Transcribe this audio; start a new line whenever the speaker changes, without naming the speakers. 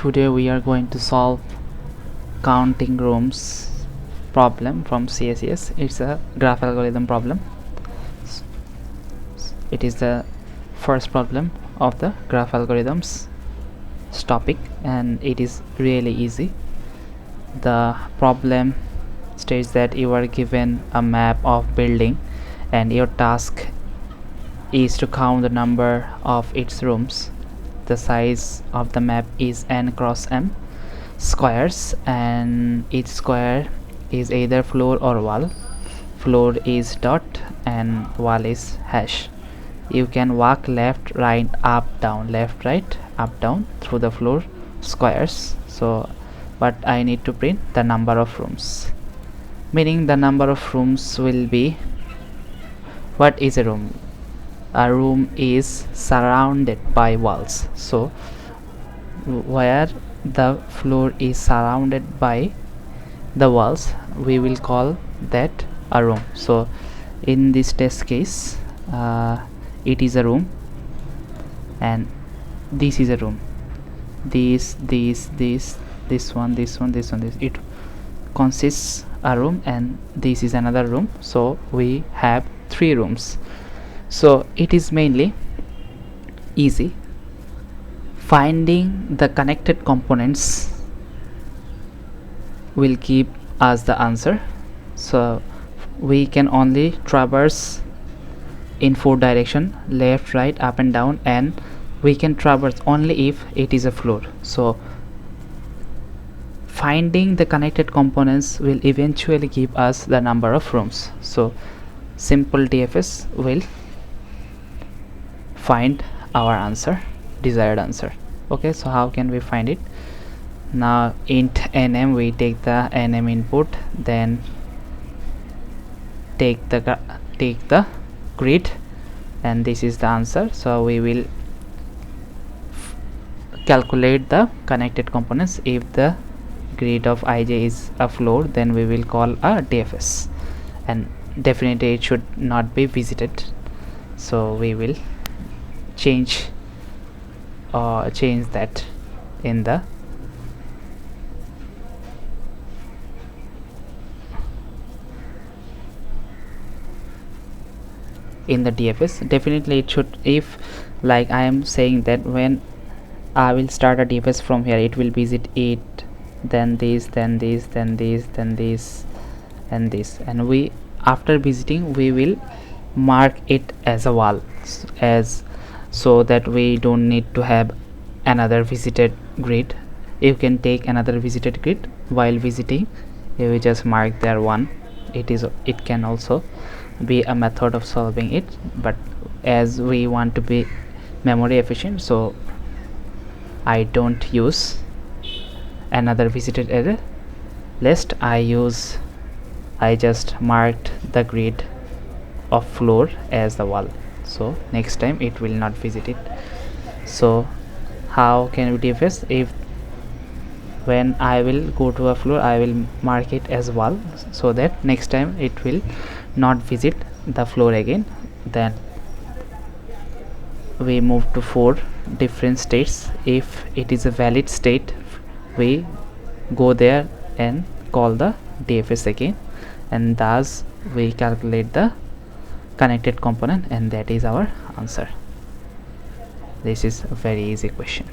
Today we are going to solve counting rooms problem from CSES. It's a graph algorithm problem. It is the first problem of the graph algorithms topic, and it is really easy. The problem states that you are given a map of building and your task is to count the number of its rooms. The size of the map is n cross m squares, and each square is either floor or wall. Floor is dot and wall is hash. You can walk left, right, up, down, left, right, up, down through the floor squares. But I need to print the number of rooms, meaning the number of rooms will be, what is a room? A room is surrounded by walls. So where the floor is surrounded by the walls, we will call that a room. So in this test case, it is a room, and this is a room. This one, it consists a room, and this is another room. So we have 3 rooms. So it is mainly easy. Finding the connected components will give us the answer. So we can only traverse in 4 direction, left, right, up and down, and we can traverse only if it is a floor. So finding the connected components will eventually give us the number of rooms. So simple DFS will find our answer, desired answer. Okay, so how can we find it? Now int nm, we take the nm input, then take the grid, and this is the answer. So we will calculate the connected components. If the grid of ij is a floor, then we will call a DFS, and definitely it should not be visited. So we will change that in the DFS. Definitely it should, if like I am saying that when I will start a DFS from here, it will visit it, then this, then this, then this, then this, and this, and we, after visiting, we will mark it as a wall, so that we don't need to have another visited grid. You can take another visited grid while visiting, you will just mark there one. It can also be a method of solving it, but as we want to be memory efficient, so I don't use another visited array list. I just marked the grid of floor as the wall, so next time it will not visit it. So how can we DFS? If when I will go to a floor, I will mark it as wall, so that next time it will not visit the floor again. Then we move to 4 different states. If it is a valid state, we go there and call the DFS again, and thus we calculate the connected component, and that is our answer. This is a very easy question.